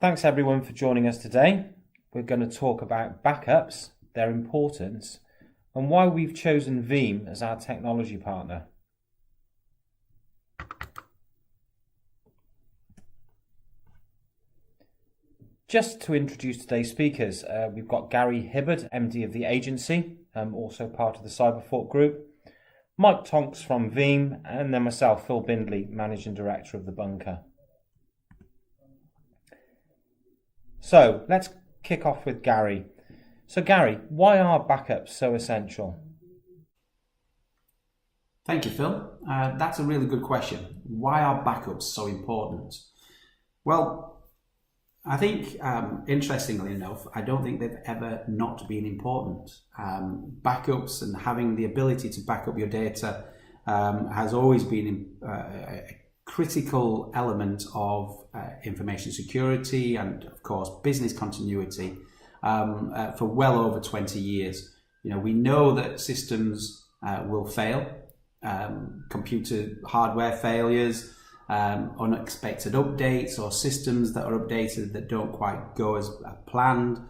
Thanks everyone for joining us today. We're going to talk about backups, their importance, and why we've chosen Veeam as our technology partner. Just to introduce today's speakers, we've got Gary Hibbard, MD of the agency, also part of the Cyberfort Group, Mike Tonks from Veeam, and then myself, Phil Bindley, Managing Director of The Bunker. So let's kick off with Gary. So Gary, why are backups so essential? Thank you, Phil. That's a really good question. Why are backups so important? Well, I think, interestingly enough, I don't think they've ever not been important. Backups and having the ability to back up your data has always been a critical element of information security and, of course, business continuity for well over 20 years. We know that systems will fail, computer hardware failures, unexpected updates or systems that are updated that don't quite go as planned.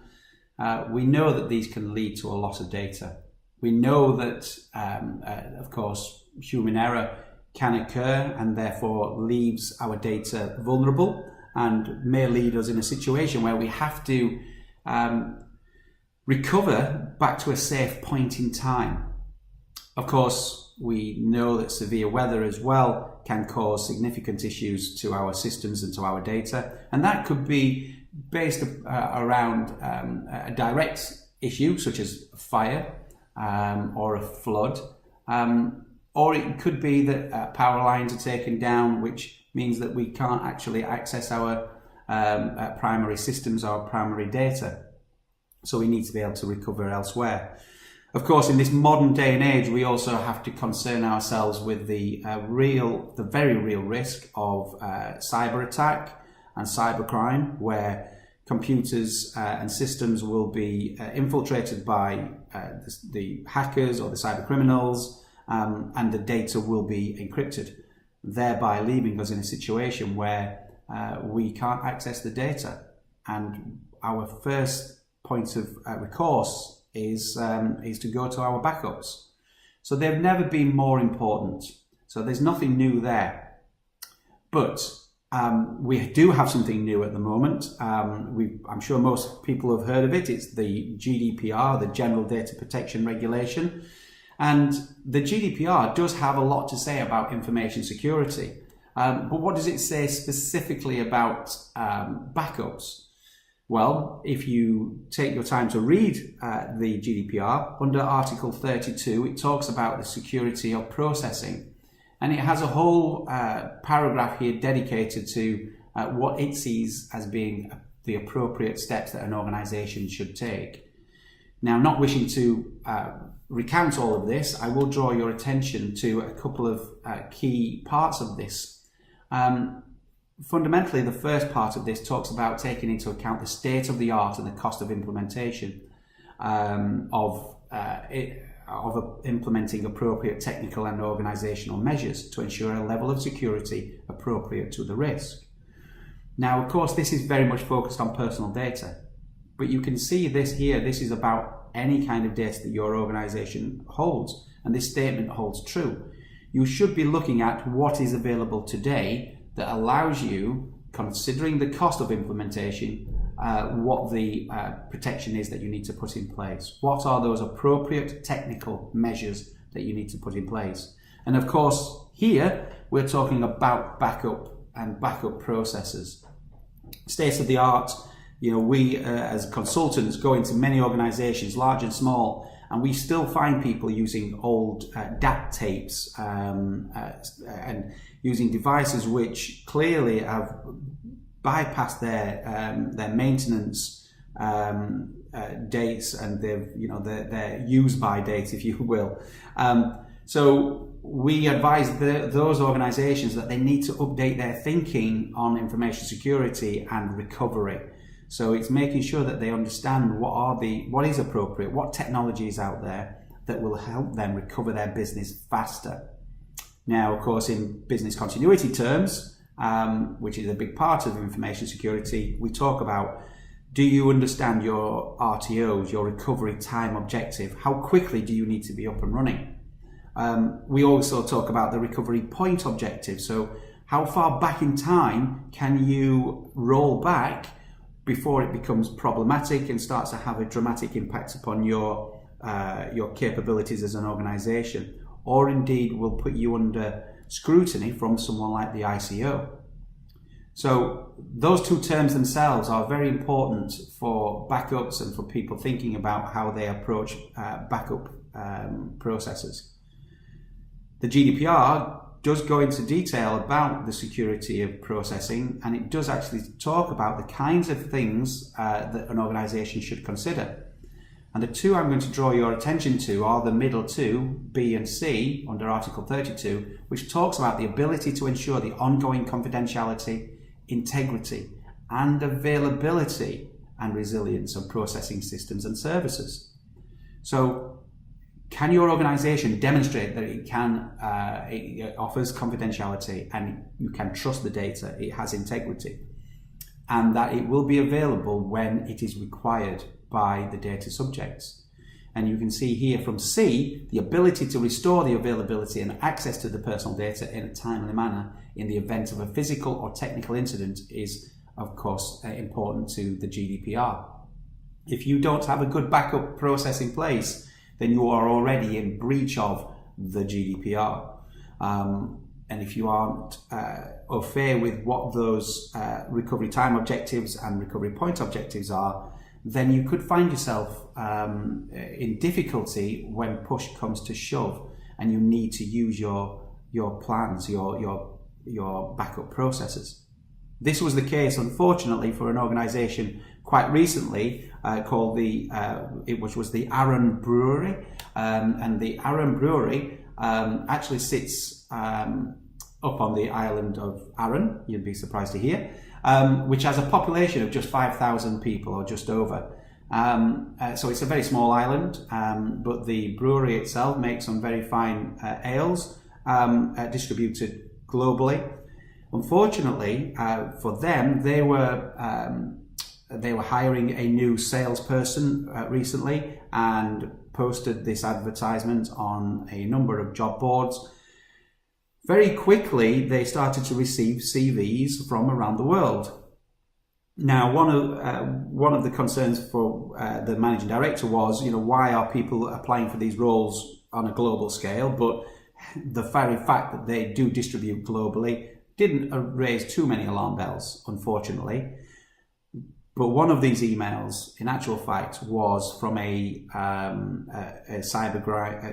We know that these can lead to a loss of data. We know that, of course, human error can occur and therefore leaves our data vulnerable and may lead us in a situation where we have to recover back to a safe point in time. Of course, we know that severe weather as well can cause significant issues to our systems and to our data, and that could be based around a direct issue such as a fire or a flood, or it could be that power lines are taken down, which means that we can't actually access our primary systems or primary data. So we need to be able to recover elsewhere. Of course, in this modern day and age, we also have to concern ourselves with the very real risk of cyber attack and cybercrime, where computers and systems will be infiltrated by the hackers or the cyber criminals, and the data will be encrypted, thereby leaving us in a situation where we can't access the data. And our first point of recourse is to go to our backups. So they've never been more important. So there's nothing new there. But we do have something new at the moment. I'm sure most people have heard of it. It's the GDPR, the General Data Protection Regulation. And the GDPR does have a lot to say about information security. But what does it say specifically about backups? Well, if you take your time to read the GDPR, under Article 32, it talks about the security of processing. And it has a whole paragraph here dedicated to what it sees as being the appropriate steps that an organisation should take. Now, not wishing to recount all of this, I will draw your attention to a couple of key parts of this. Fundamentally, the first part of this talks about taking into account the state of the art and the cost of implementation of implementing appropriate technical and organisational measures to ensure a level of security appropriate to the risk. Now, of course, this is very much focused on personal data, but you can see this here. This is about any kind of data that your organisation holds, and this statement holds true. You should be looking at what is available today that allows you, considering the cost of implementation, what the protection is that you need to put in place. What are those appropriate technical measures that you need to put in place? And of course, here we're talking about backup and backup processes. State of the art, we as consultants go into many organizations, large and small, and we still find people using old DAT tapes and using devices which clearly have bypassed their maintenance dates and their use by date, if you will. So we advise those organizations that they need to update their thinking on information security and recovery. So it's making sure that they understand what is appropriate, what technology is out there that will help them recover their business faster. Now, of course, in business continuity terms, which is a big part of information security, we talk about, do you understand your RTOs, your recovery time objective? How quickly do you need to be up and running? We also talk about the recovery point objective. So how far back in time can you roll back before it becomes problematic and starts to have a dramatic impact upon your capabilities as an organization, or indeed will put you under scrutiny from someone like the ICO. So those two terms themselves are very important for backups and for people thinking about how they approach backup processes. The GDPR does go into detail about the security of processing, and it does actually talk about the kinds of things that an organization should consider. And the two I'm going to draw your attention to are the middle two, B and C, under Article 32, which talks about the ability to ensure the ongoing confidentiality, integrity, and availability and resilience of processing systems and services. So, can your organization demonstrate that it offers confidentiality and you can trust the data, it has integrity, and that it will be available when it is required by the data subjects? And you can see here from C, the ability to restore the availability and access to the personal data in a timely manner in the event of a physical or technical incident is, of course, important to the GDPR. If you don't have a good backup process in place, then you are already in breach of the GDPR. And if you aren't au fait with what those recovery time objectives and recovery point objectives are, then you could find yourself in difficulty when push comes to shove and you need to use your plans, your backup processes. This was the case, unfortunately, for an organization quite recently called which was the Arran Brewery. And the Arran Brewery actually sits up on the island of Arran, you'd be surprised to hear, which has a population of just 5,000 people or just over. So it's a very small island, but the brewery itself makes some very fine ales distributed globally. Unfortunately, for them, they were hiring a new salesperson recently and posted this advertisement on a number of job boards. Very quickly, they started to receive CVs from around the world. Now, one of the concerns for the managing director was, why are people applying for these roles on a global scale? But the very fact that they do distribute globally didn't raise too many alarm bells, unfortunately. But one of these emails, in actual fact, was from a cyber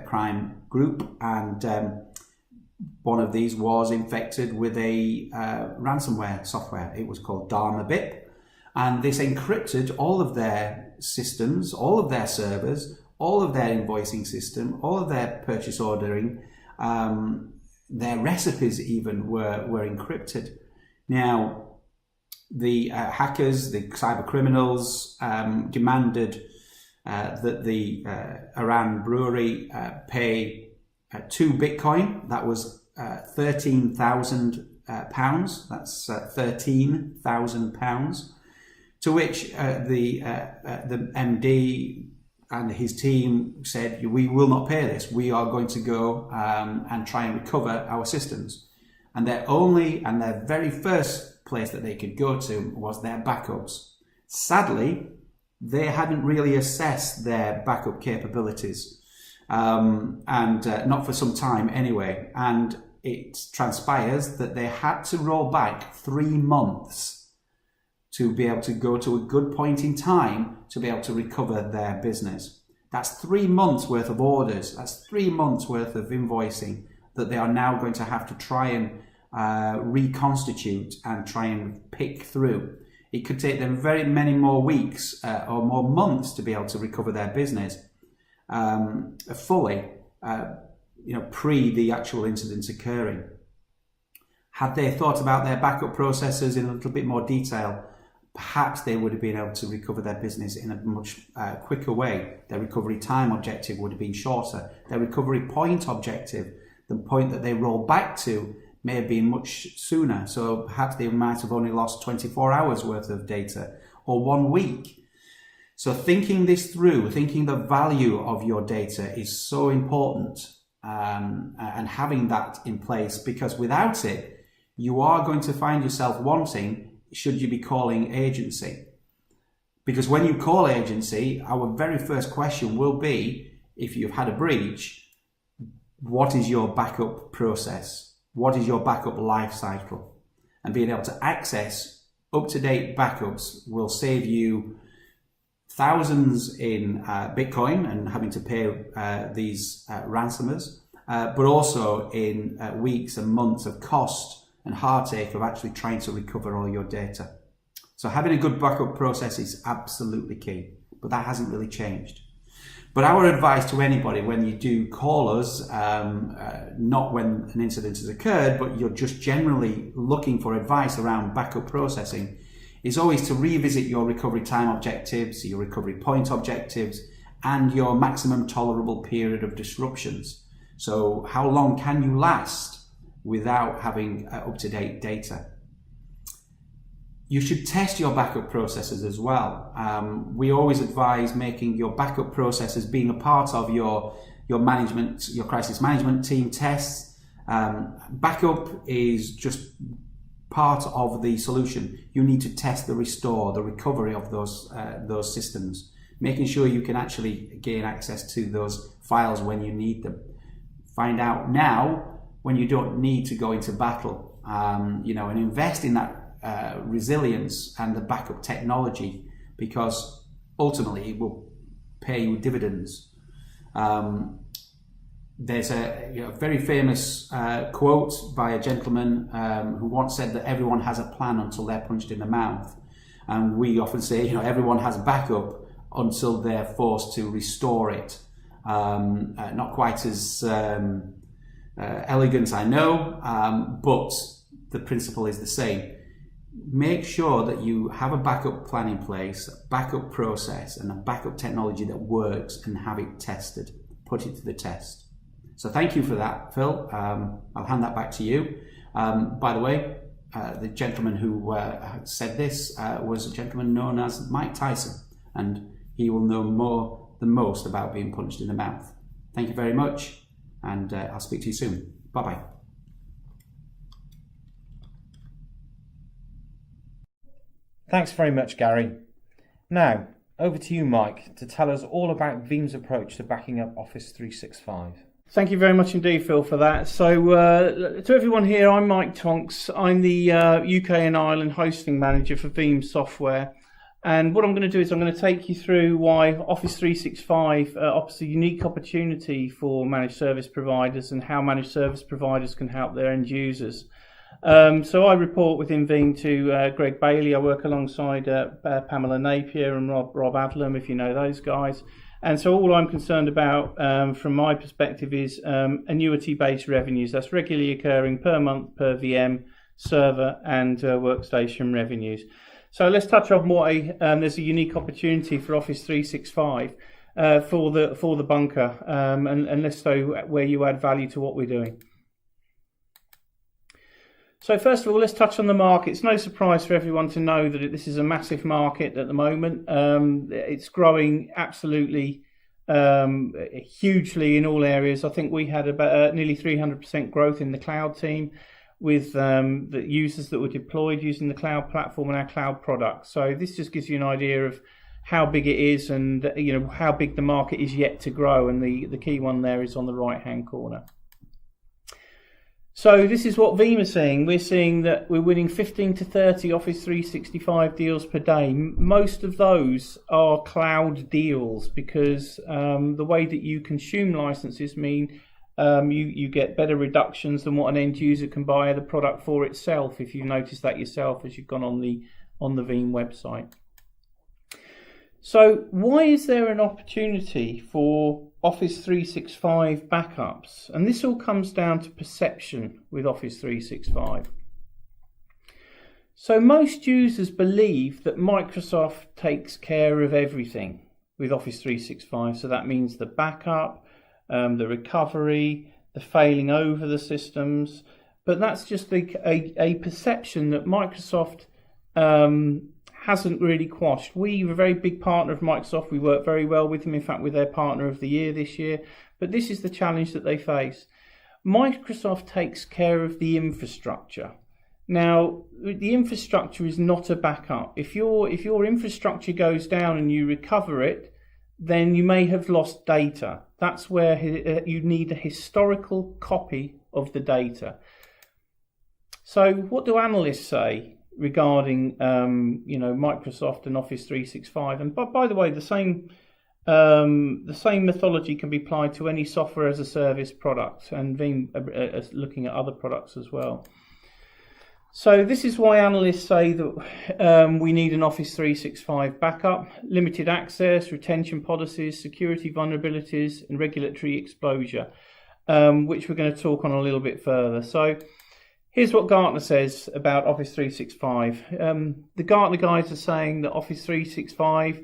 crime group, and one of these was infected with a ransomware software. It was called Dharma BIP. And this encrypted all of their systems, all of their servers, all of their invoicing system, all of their purchase ordering, their recipes even were encrypted. Now, the hackers, the cyber criminals, demanded that the Arran Brewery pay 2 Bitcoin. That was £13,000. That's £13,000. To which the MD and his team said, we will not pay this. We are going to go and try and recover our systems. And their very first place that they could go to was their backups. Sadly, they hadn't really assessed their backup capabilities, and not for some time anyway. And it transpires that they had to roll back 3 months to be able to go to a good point in time to be able to recover their business. That's 3 months worth of orders. That's 3 months worth of invoicing that they are now going to have to try and reconstitute and try and pick through. It could take them very many more weeks or more months to be able to recover their business fully, pre the actual incidents occurring. Had they thought about their backup processes in a little bit more detail, perhaps they would have been able to recover their business in a much quicker way. Their recovery time objective would have been shorter. Their recovery point objective, the point that they roll back to, may have been much sooner. So perhaps they might have only lost 24 hours worth of data or 1 week. So thinking this through, thinking the value of your data is so important, and having that in place, because without it, you are going to find yourself wanting, should you be calling agency? Because when you call agency, our very first question will be, if you've had a breach, what is your backup process? What is your backup life cycle? And being able to access up-to-date backups will save you thousands in Bitcoin and having to pay these ransomers, but also in weeks and months of cost and heartache of actually trying to recover all your data. So having a good backup process is absolutely key, but that hasn't really changed. But our advice to anybody when you do call us, not when an incident has occurred, but you're just generally looking for advice around backup processing, is always to revisit your recovery time objectives, your recovery point objectives, and your maximum tolerable period of disruptions. So how long can you last without having up-to-date data? You should test your backup processes as well. We always advise making your backup processes being a part of your management, your crisis management team tests. Backup is just part of the solution. You need to test the restore, the recovery of those systems, making sure you can actually gain access to those files when you need them. Find out now when you don't need to go into battle, and invest in that resilience and the backup technology, because ultimately it will pay you dividends. There's a very famous quote by a gentleman who once said that everyone has a plan until they're punched in the mouth, and we often say everyone has backup until they're forced to restore it. Not quite as elegant, I know, but the principle is the same. Make sure that you have a backup plan in place, a backup process, and a backup technology that works, and have it tested. Put it to the test. So thank you for that, Phil. I'll hand that back to you. By the way, the gentleman who said this was a gentleman known as Mike Tyson, and he will know more than most about being punched in the mouth. Thank you very much, and I'll speak to you soon. Bye-bye. Thanks very much, Gary. Now, over to you, Mike, to tell us all about Veeam's approach to backing up Office 365. Thank you very much indeed, Phil, for that. So, to everyone here, I'm Mike Tonks. I'm the UK and Ireland hosting manager for Veeam Software. And what I'm going to do is I'm going to take you through why Office 365 offers a unique opportunity for managed service providers, and how managed service providers can help their end users. So I report within Veeam to Greg Bailey. I work alongside Pamela Napier and Rob Adlam, if you know those guys. And so all I'm concerned about from my perspective is annuity-based revenues. That's regularly occurring per month per VM, server and workstation revenues. So let's touch on why there's a unique opportunity for Office 365 for the bunker, and let's know where you add value to what we're doing. So first of all, let's touch on the market. It's no surprise for everyone to know that this is a massive market at the moment. It's growing absolutely hugely in all areas. I think we had about nearly 300% growth in the cloud team, with the users that were deployed using the cloud platform and our cloud products. So this just gives you an idea of how big it is, and how big the market is yet to grow. And the key one there is on the right hand corner. So this is what Veeam is seeing. We're seeing that we're winning 15 to 30 Office 365 deals per day. Most of those are cloud deals, because the way that you consume licenses mean you get better reductions than what an end user can buy the product for itself, if you've noticed that yourself as you've gone on the Veeam website. So why is there an opportunity for Office 365 backups? And this all comes down to perception with Office 365. So most users believe that Microsoft takes care of everything with Office 365. So that means the backup, the recovery, the failing over the systems, but that's just a perception that Microsoft hasn't really quashed. We're a very big partner of Microsoft. We work very well with them. In fact, we're their partner of the year this year. But this is the challenge that they face. Microsoft takes care of the infrastructure. Now, the infrastructure is not a backup. If your infrastructure goes down and you recover it, then you may have lost data. That's where you need a historical copy of the data. So what do analysts say regarding Microsoft and Office 365? And by the way, the same methodology can be applied to any software as a service product, and Veeam is looking at other products as well. So this is why analysts say that we need an Office 365 backup, limited access, retention policies, security vulnerabilities, and regulatory exposure, which we're going to talk on a little bit further. So here's what Gartner says about Office 365. The Gartner guys are saying that Office 365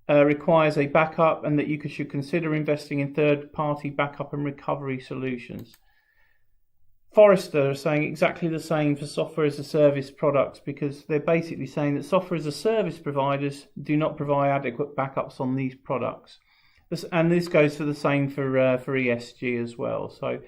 requires a backup and that you should consider investing in third-party backup and recovery solutions. Forrester are saying exactly the same for software as a service products, because they're basically saying that software as a service providers do not provide adequate backups on these products. And this goes for the same for ESG as well. So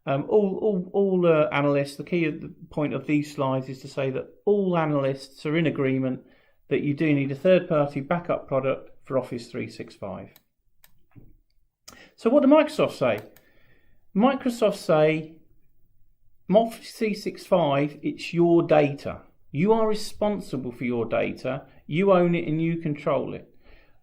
all analysts, the key point of these slides is to say that all analysts are in agreement that you do need a third-party backup product for Office 365. So what do Microsoft say? Microsoft say, Office 365, it's your data. You are responsible for your data. You own it and you control it.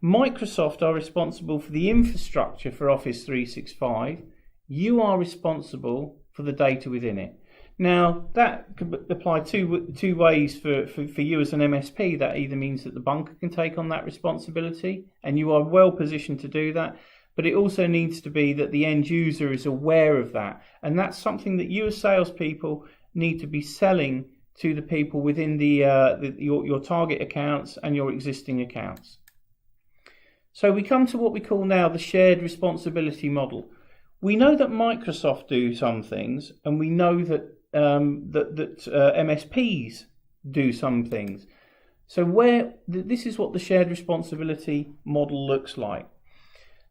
Microsoft are responsible for the infrastructure for Office 365. You are responsible for the data within it. Now, that could apply two ways for you as an MSP. That either means that the bunker can take on that responsibility, and you are well positioned to do that. But it also needs to be that the end user is aware of that. And that's something that you as salespeople need to be selling to the people within your target accounts and your existing accounts. So we come to what we call now the shared responsibility model. We know that Microsoft do some things, and we know that MSPs do some things. So this is what the shared responsibility model looks like.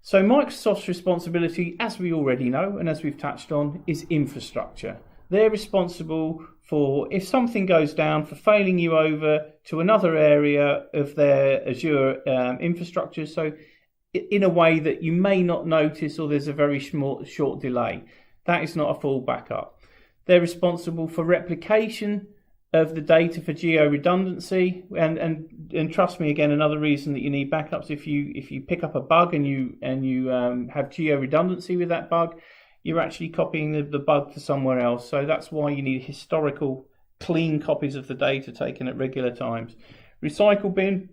So Microsoft's responsibility, as we already know and as we've touched on, is infrastructure. They're responsible for, if something goes down, for failing you over to another area of their Azure infrastructure, so in a way that you may not notice, or there's a very short delay. That is not a full backup. They're responsible for replication of the data for geo-redundancy, and trust me, again, another reason that you need backups, if you pick up a bug and you have geo-redundancy with that bug, you're actually copying the bug to somewhere else. So that's why you need historical, clean copies of the data taken at regular times. Recycle bin,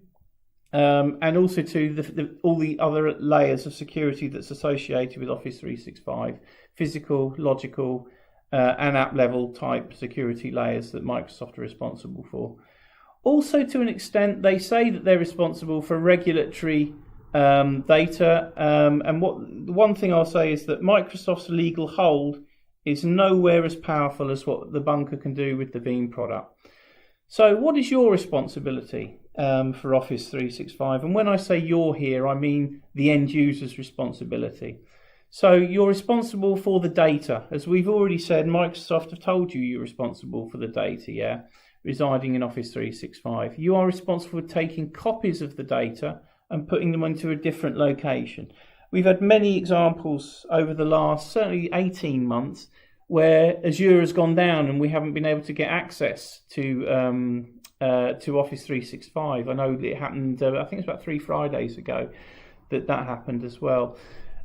and also to all the other layers of security that's associated with Office 365, physical, logical, and app level type security layers that Microsoft are responsible for. Also, to an extent, they say that they're responsible for regulatory data. And the one thing I'll say is that Microsoft's legal hold is nowhere as powerful as what the bunker can do with the Veeam product. So what is your responsibility for Office 365? And when I say you're here, I mean the end user's responsibility. So you're responsible for the data. As we've already said, Microsoft have told you you're responsible for the data, residing in Office 365. You are responsible for taking copies of the data and putting them into a different location. We've had many examples over the last, certainly 18 months, where Azure has gone down and we haven't been able to get access to Office 365. I know it happened, I think it's about 3 Fridays ago that happened as well.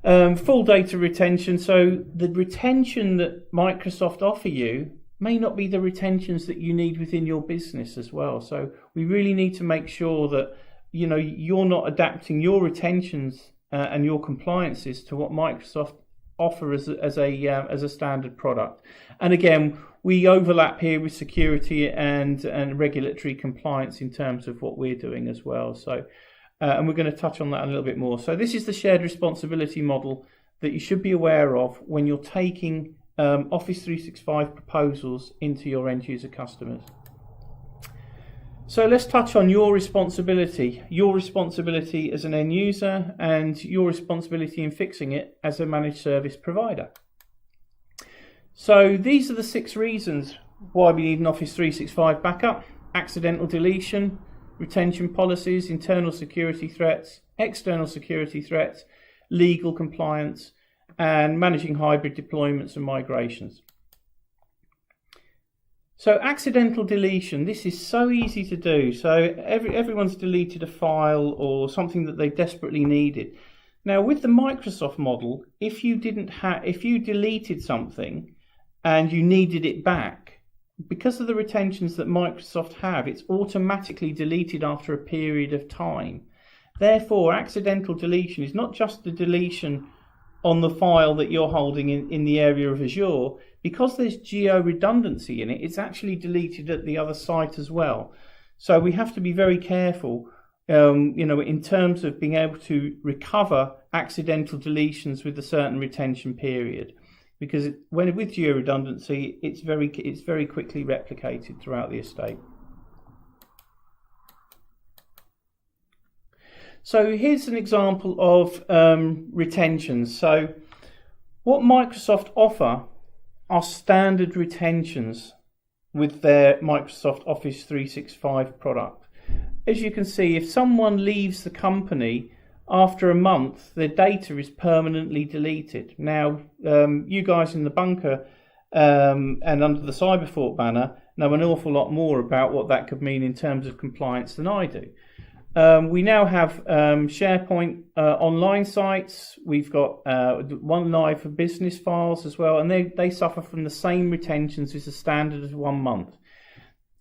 Full data retention. So the retention that Microsoft offer you may not be the retentions that you need within your business as well. So we really need to make sure that you're not adapting your retentions and your compliances to what Microsoft offer as a standard product. And again, we overlap here with security and regulatory compliance in terms of what we're doing as well. So. And we're going to touch on that a little bit more. So this is the shared responsibility model that you should be aware of when you're taking Office 365 proposals into your end user customers. So let's touch on your responsibility as an end user and your responsibility in fixing it as a managed service provider. So these are the 6 reasons why we need an Office 365 backup: accidental deletion, retention policies, internal security threats, external security threats, legal compliance, and managing hybrid deployments and migrations. So accidental deletion, this is so easy to do. So everyone's deleted a file or something that they desperately needed. Now with the Microsoft model, if you deleted something and you needed it back, because of the retentions that Microsoft have, it's automatically deleted after a period of time. Therefore, accidental deletion is not just the deletion on the file that you're holding in the area of Azure. Because there's geo-redundancy in it, it's actually deleted at the other site as well. So we have to be very careful, in terms of being able to recover accidental deletions with a certain retention period. Because with geo-redundancy, it's very quickly replicated throughout the estate. So here's an example of retentions. So what Microsoft offer are standard retentions with their Microsoft Office 365 product. As you can see, if someone leaves the company after a month, their data is permanently deleted. Now, you guys in the bunker and under the Cyberfort banner know an awful lot more about what that could mean in terms of compliance than I do. We now have SharePoint online sites. We've got OneLive for business files as well, and they suffer from the same retentions as the standard of 1 month.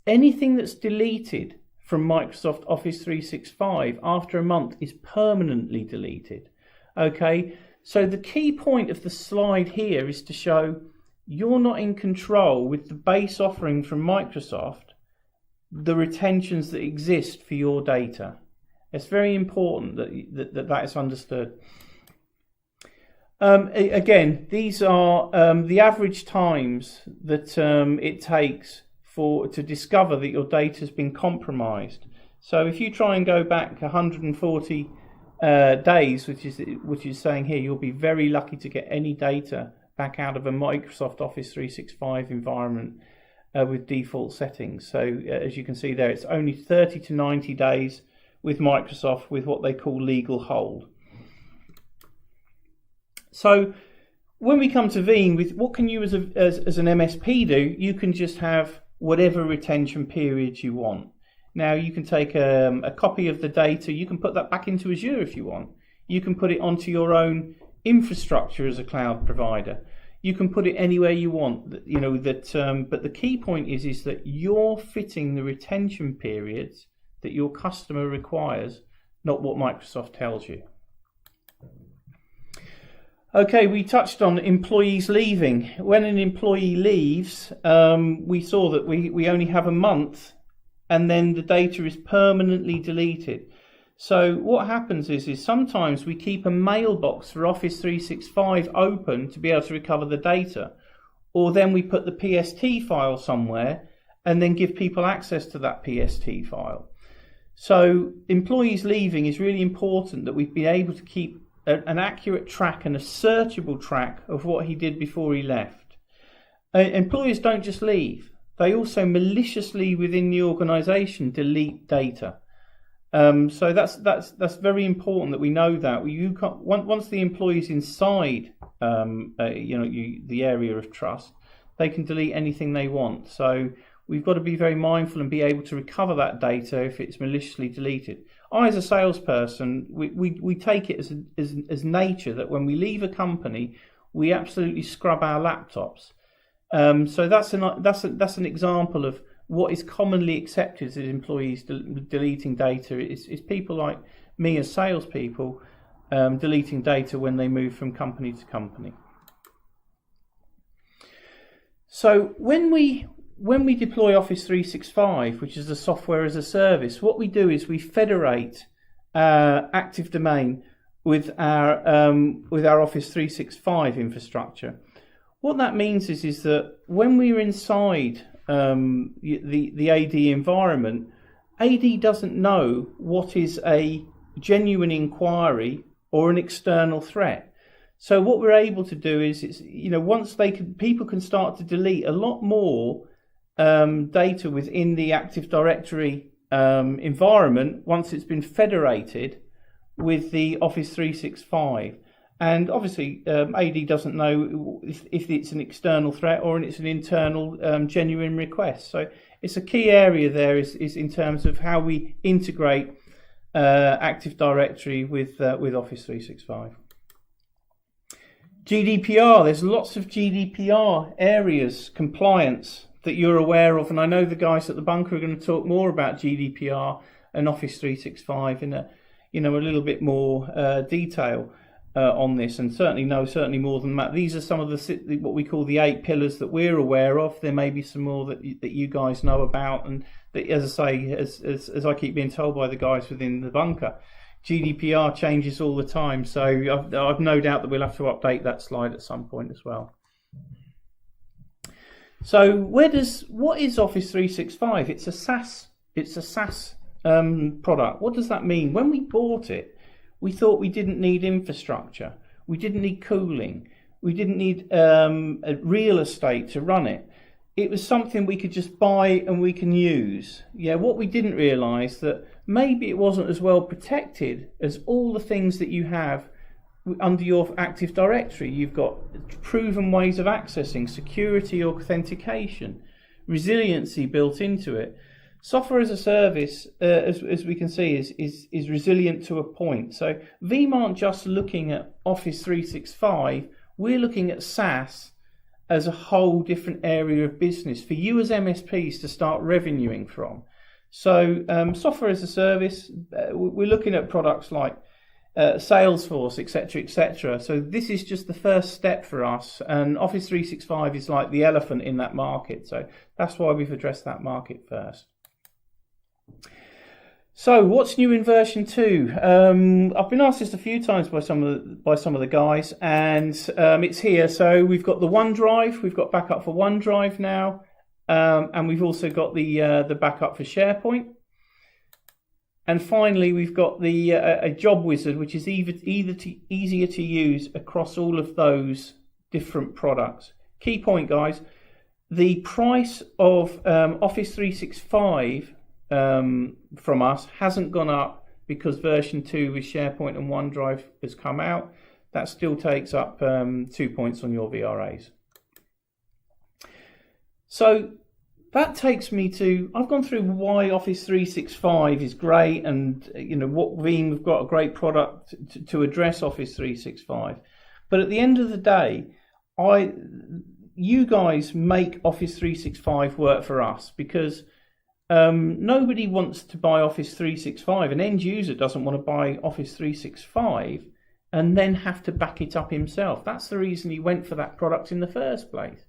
Anything that's deleted from Microsoft Office 365 after a month is permanently deleted. Okay, so the key point of the slide here is to show you're not in control with the base offering from Microsoft, the retentions that exist for your data. It's very important that is understood. Again, these are the average times that it takes to discover that your data has been compromised. So if you try and go back 140 days, which is saying here, you'll be very lucky to get any data back out of a Microsoft Office 365 environment with default settings. So as you can see there, it's only 30 to 90 days with Microsoft with what they call legal hold. So when we come to Veeam, with what can you as an MSP do? You can just have whatever retention periods you want. Now you can take a copy of the data, you can put that back into Azure if you want. You can put it onto your own infrastructure as a cloud provider. You can put it anywhere you want. But the key point is that you're fitting the retention periods that your customer requires, not what Microsoft tells you. Okay, we touched on employees leaving. When an employee leaves, we saw that we only have a month and then the data is permanently deleted. So what happens is sometimes we keep a mailbox for Office 365 open to be able to recover the data, or then we put the PST file somewhere and then give people access to that PST file. So employees leaving is really important, that we've been able to keep an accurate track and a searchable track of what he did before he left. Employers don't just leave, they also maliciously within the organisation delete data. So that's very important that we know that. Once the employee's inside the area of trust, they can delete anything they want. So we've got to be very mindful and be able to recover that data if it's maliciously deleted. I, as a salesperson, we take it as nature that when we leave a company, we absolutely scrub our laptops. So that's an example of what is commonly accepted as employees deleting data. Is people like me as salespeople deleting data when they move from company to company. So when we deploy Office 365, which is the software as a service, what we do is we federate Active Domain with our Office 365 infrastructure. What that means is that when we're inside the AD environment, AD doesn't know what is a genuine inquiry or an external threat. So what we're able to do is, once people can start to delete a lot more data within the Active Directory environment once it's been federated with the Office 365. And obviously, AD doesn't know if it's an external threat or it's an internal genuine request. So it's a key area there is in terms of how we integrate Active Directory with Office 365. GDPR, there's lots of GDPR areas, compliance that you're aware of, and I know the guys at the bunker are going to talk more about GDPR and Office 365 in a little bit more detail on this, and certainly more than that. These are some of the what we call the 8 pillars that we're aware of. There may be some more that you guys know about, and that, as I say, as I keep being told by the guys within the bunker, GDPR changes all the time. So I've no doubt that we'll have to update that slide at some point as well. So what is Office 365? It's a SaaS. It's a SaaS product. What does that mean? When we bought it, we thought we didn't need infrastructure. We didn't need cooling. We didn't need real estate to run it. It was something we could just buy and we can use. Yeah, what we didn't realise that maybe it wasn't as well protected as all the things that you have under your Active Directory. You've got proven ways of accessing, security, authentication, resiliency built into it. Software as a service, as we can see, is resilient to a point. So Veeam aren't just looking at Office 365, we're looking at SaaS as a whole different area of business for you as MSPs to start revenuing from. So software as a service, we're looking at products like Salesforce, etc., etc. So this is just the first step for us, and Office 365 is like the elephant in that market. So that's why we've addressed that market first. So what's new in version 2? I've been asked this a few times by some of the guys, and it's here. So we've got the OneDrive, we've got backup for OneDrive now, and we've also got the backup for SharePoint. And finally, we've got the a job wizard, which is easier to use across all of those different products. Key point, guys: the price of Office 365 from us hasn't gone up because version 2 with SharePoint and OneDrive has come out. That still takes up 2 points on your VRAs. So that takes me to, I've gone through why Office 365 is great, and what Veeam have got a great product to address Office 365. But at the end of the day, you guys make Office 365 work for us, because nobody wants to buy Office 365. An end user doesn't want to buy Office 365 and then have to back it up himself. That's the reason he went for that product in the first place.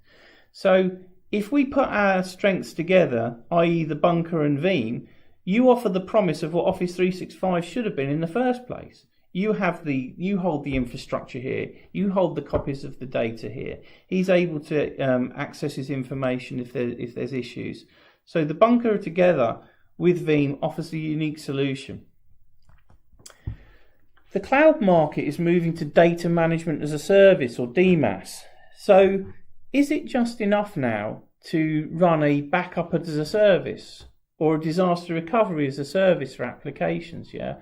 So if we put our strengths together, i.e. the bunker and Veeam, you offer the promise of what Office 365 should have been in the first place. You hold the infrastructure here. You hold the copies of the data here. He's able to access his information if there's issues. So the bunker together with Veeam offers a unique solution. The cloud market is moving to data management as a service, or DMAS. So is it just enough now to run a backup as a service or a disaster recovery as a service for applications? Yeah,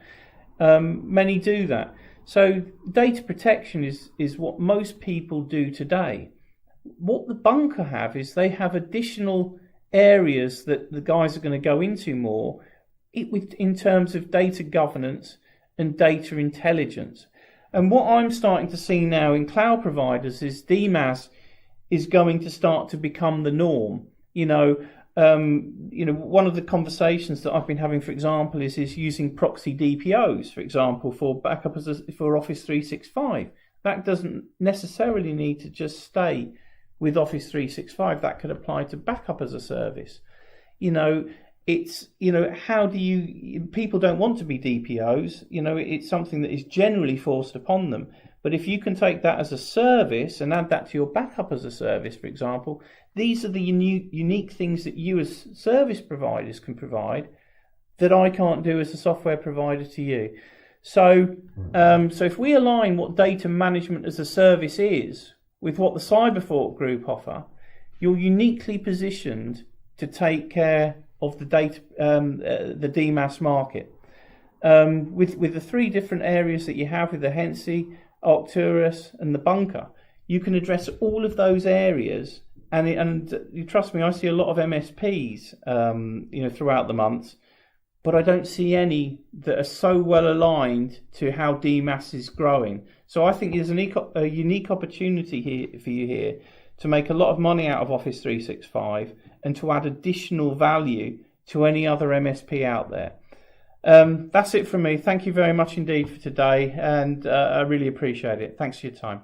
many do that. So data protection is what most people do today. What the bunker have is they have additional areas that the guys are going to go into more in terms of data governance and data intelligence. And what I'm starting to see now in cloud providers is DMAS is going to start to become the norm. One of the conversations that I've been having, for example, is using proxy DPOs, for example, for backup for Office 365. That doesn't necessarily need to just stay with Office 365. That could apply to backup as a service. How do you, people don't want to be DPOs, it's something that is generally forced upon them, But if you can take that as a service and add that to your backup as a service, for example, these are the unique things that you as service providers can provide that I can't do as a software provider to you. So if we align what data management as a service is with what the Cyberthought Group offer, you're uniquely positioned to take care of the data, the DMAS market. With the three different areas that you have with the Hensi, Arcturus and the bunker, you can address all of those areas. And you trust me, I see a lot of MSPs throughout the months, but I don't see any that are so well aligned to how DMAS is growing. So I think there's a unique opportunity here for you here to make a lot of money out of Office 365 and to add additional value to any other MSP out there. That's it from me. Thank you very much indeed for today, and I really appreciate it. Thanks for your time.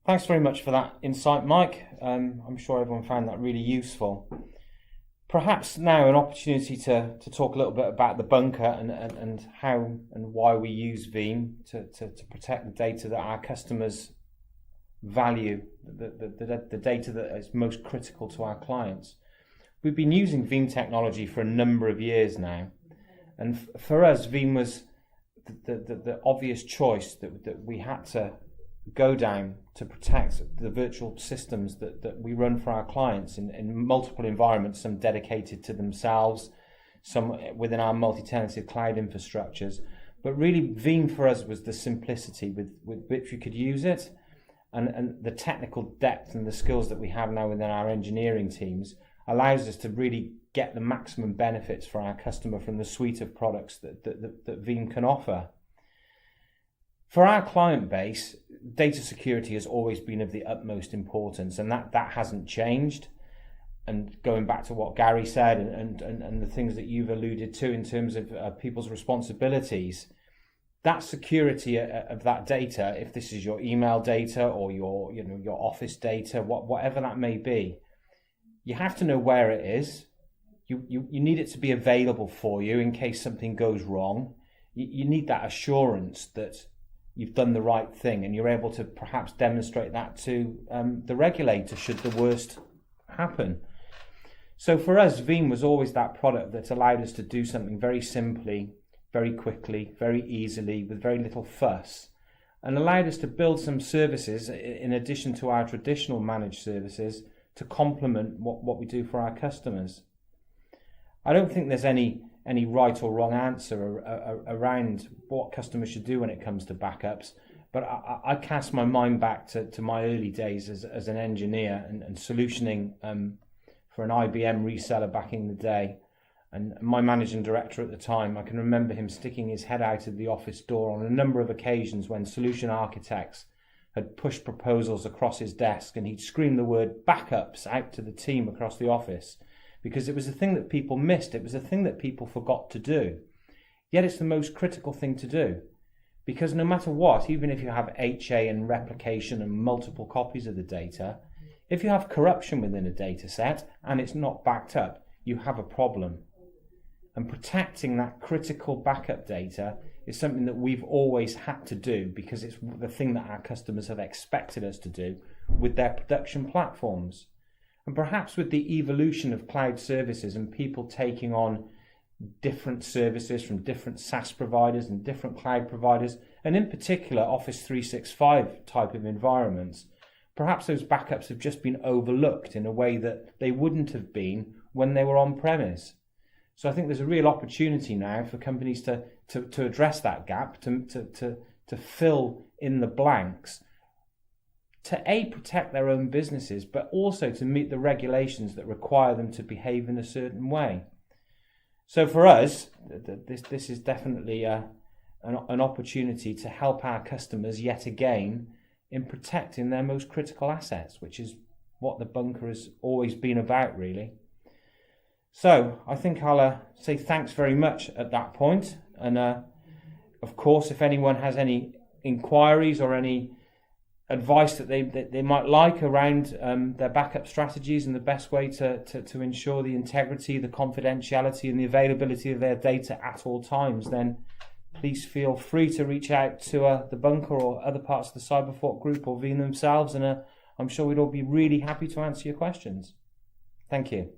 Thanks very much for that insight, Mike. I'm sure everyone found that really useful. Perhaps now an opportunity to talk a little bit about the bunker and how and why we use Veeam to protect the data that our customers value, the data that is most critical to our clients. We've been using Veeam technology for a number of years now, and for us, Veeam was the obvious choice that we had to go down to protect the virtual systems that we run for our clients in multiple environments, some dedicated to themselves, some within our multi-tenanted cloud infrastructures. But really, Veeam for us was the simplicity with which we could use it, and the technical depth and the skills that we have now within our engineering teams allows us to really get the maximum benefits for our customer from the suite of products that Veeam can offer. For our client base, data security has always been of the utmost importance, and that hasn't changed. And going back to what Gary said and the things that you've alluded to in terms of people's responsibilities, that security of that data, if this is your email data or your office data, whatever that may be, you have to know where it is. You need it to be available for you in case something goes wrong. You need that assurance that you've done the right thing, and you're able to perhaps demonstrate that to the regulator should the worst happen. So for us, Veeam was always that product that allowed us to do something very simply, very quickly, very easily, with very little fuss, and allowed us to build some services in addition to our traditional managed services to complement what we do for our customers. I don't think there's any right or wrong answer around what customers should do when it comes to backups, but I cast my mind back to my early days as an engineer and solutioning for an IBM reseller back in the day. And my managing director at the time, I can remember him sticking his head out of the office door on a number of occasions when solution architects had pushed proposals across his desk, and he'd scream the word backups out to the team across the office, because it was a thing that people missed. It was a thing that people forgot to do. Yet it's the most critical thing to do, because no matter what, even if you have HA and replication and multiple copies of the data, if you have corruption within a data set and it's not backed up, you have a problem. And protecting that critical backup data is something that we've always had to do, because it's the thing that our customers have expected us to do with their production platforms. And perhaps with the evolution of cloud services and people taking on different services from different SaaS providers and different cloud providers, and in particular Office 365 type of environments, perhaps those backups have just been overlooked in a way that they wouldn't have been when they were on premise. So I think there's a real opportunity now for companies to address that gap, to fill in the blanks, to protect their own businesses, but also to meet the regulations that require them to behave in a certain way. So for us, this is definitely an opportunity to help our customers yet again in protecting their most critical assets, which is what the bunker has always been about, really. So I think I'll say thanks very much at that point. And of course, if anyone has any inquiries or any advice that they might like around their backup strategies and the best way to ensure the integrity, the confidentiality and the availability of their data at all times, then please feel free to reach out to the bunker or other parts of the Cyberfort group or Veeam themselves, and I'm sure we'd all be really happy to answer your questions. Thank you.